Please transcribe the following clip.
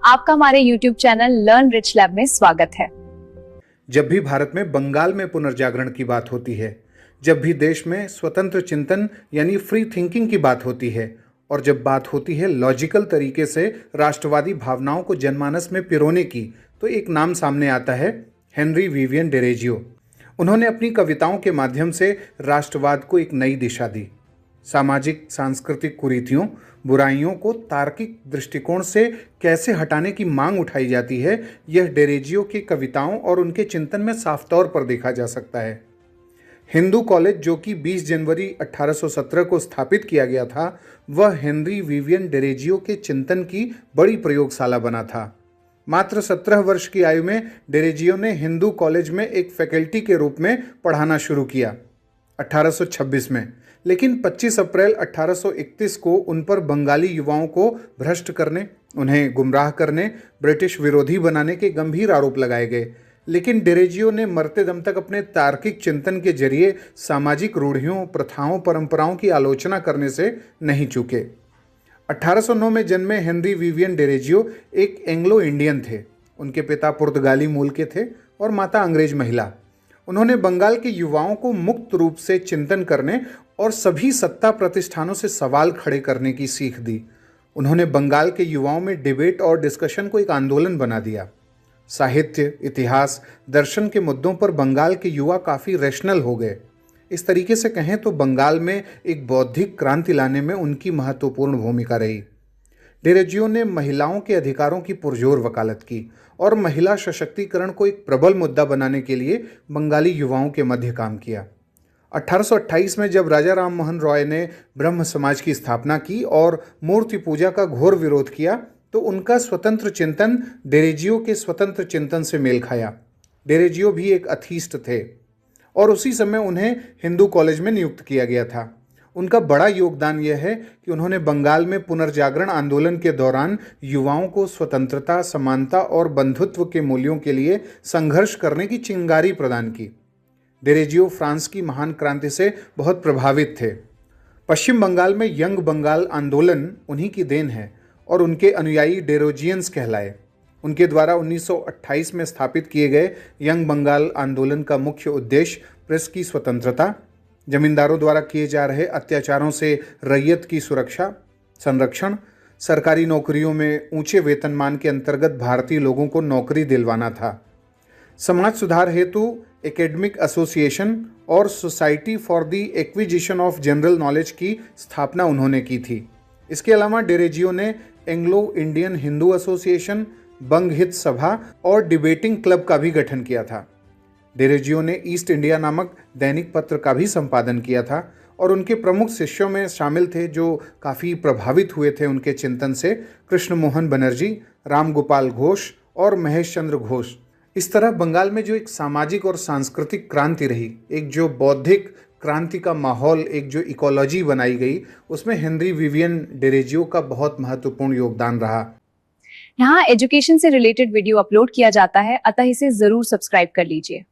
आपका हमारे YouTube channel learn rich lab में स्वागत है। जब भी भारत में बंगाल में पुनर्जागरण की बात होती है, जब भी देश में स्वतंत्र चिंतन यानी फ्री थिंकिंग की बात होती है, और जब बात होती है लॉजिकल तरीके से राष्ट्रवादी भावनाओं को जनमानस में पिरोने की, तो एक नाम सामने आता है, हेनरी विवियन डेरेजियो। उन्होंने अपनी कविताओं के माध्यम से राष्ट्रवाद को एक नई दिशा दी। सामाजिक सांस्कृतिक कुरीतियों, बुराइयों को तार्किक दृष्टिकोण से कैसे हटाने की मांग उठाई जाती है, यह डेरेजियो की कविताओं और उनके चिंतन में साफ तौर पर देखा जा सकता है। हिंदू कॉलेज, जो कि 20 जनवरी 1817 को स्थापित किया गया था, वह हेनरी विवियन डेरेजियो के चिंतन की बड़ी प्रयोगशाला बना था। मात्र 17 वर्ष की आयु में डेरेजियो ने हिंदू कॉलेज में एक फैकल्टी के रूप में पढ़ाना शुरू किया 1826 में, लेकिन 25 अप्रैल 1831 को उन पर बंगाली युवाओं को भ्रष्ट करने, उन्हें गुमराह करने, ब्रिटिश विरोधी बनाने के गंभीर आरोप लगाए गए। लेकिन डेरेजियो ने मरते दम तक अपने तार्किक चिंतन के जरिए सामाजिक रूढ़ियों, प्रथाओं, परंपराओं की आलोचना करने से नहीं चूके। 1809 में जन्मे हेनरी विवियन डेरेजियो एक एंग्लो इंडियन थे। उनके पिता पुर्तगाली मूल के थे और माता अंग्रेज महिला। उन्होंने बंगाल के युवाओं को मुक्त रूप से चिंतन करने और सभी सत्ता प्रतिष्ठानों से सवाल खड़े करने की सीख दी। उन्होंने बंगाल के युवाओं में डिबेट और डिस्कशन को एक आंदोलन बना दिया। साहित्य, इतिहास, दर्शन के मुद्दों पर बंगाल के युवा काफ़ी रैशनल हो गए। इस तरीके से कहें तो बंगाल में एक बौद्धिक क्रांति लाने में उनकी महत्वपूर्ण भूमिका रही। डेरेजियो ने महिलाओं के अधिकारों की पुरजोर वकालत की और महिला सशक्तिकरण को एक प्रबल मुद्दा बनाने के लिए बंगाली युवाओं के मध्य काम किया। 1828 में जब राजा राम मोहन रॉय ने ब्रह्म समाज की स्थापना की और मूर्ति पूजा का घोर विरोध किया, तो उनका स्वतंत्र चिंतन डेरेजियो के स्वतंत्र चिंतन से मेल खाया। डेरेजियो भी एक अथीस्ट थे और उसी समय उन्हें हिंदू कॉलेज में नियुक्त किया गया था। उनका बड़ा योगदान यह है कि उन्होंने बंगाल में पुनर्जागरण आंदोलन के दौरान युवाओं को स्वतंत्रता, समानता और बंधुत्व के मूल्यों के लिए संघर्ष करने की चिंगारी प्रदान की। डेरेजियो फ्रांस की महान क्रांति से बहुत प्रभावित थे। पश्चिम बंगाल में यंग बंगाल आंदोलन उन्हीं की देन है और उनके अनुयायी डेरोजियंस कहलाए। उनके द्वारा 1928 में स्थापित किए गए यंग बंगाल आंदोलन का मुख्य उद्देश्य प्रेस की स्वतंत्रता, जमींदारों द्वारा किए जा रहे अत्याचारों से रैयत की सुरक्षा, संरक्षण, सरकारी नौकरियों में ऊंचे वेतनमान के अंतर्गत भारतीय लोगों को नौकरी दिलवाना था। समाज सुधार हेतु एकेडमिक एसोसिएशन और society for the acquisition of general knowledge की स्थापना उन्होंने की थी। इसके अलावा डेरेजियो ने एंग्लो इंडियन हिंदू एसोसिएशन, बंग हित सभा और डिबेटिंग क्लब का भी गठन किया था। डेरेजियो ने ईस्ट इंडिया नामक दैनिक पत्र का भी संपादन किया था और उनके प्रमुख शिष्यों में शामिल थे, जो काफ़ी प्रभावित हुए थे उनके चिंतन से, कृष्ण मोहन बनर्जी, राम गोपाल घोष और महेश चंद्र घोष। इस तरह बंगाल में जो एक सामाजिक और सांस्कृतिक क्रांति रही, एक जो बौद्धिक क्रांति का माहौल, एक जो इकोलॉजी बनाई गई, उसमें हेनरी विवियन डेरेजियो का बहुत महत्वपूर्ण योगदान रहा। यहाँ एजुकेशन से रिलेटेड वीडियो अपलोड किया जाता है, अतः इसे जरूर सब्सक्राइब कर लीजिए।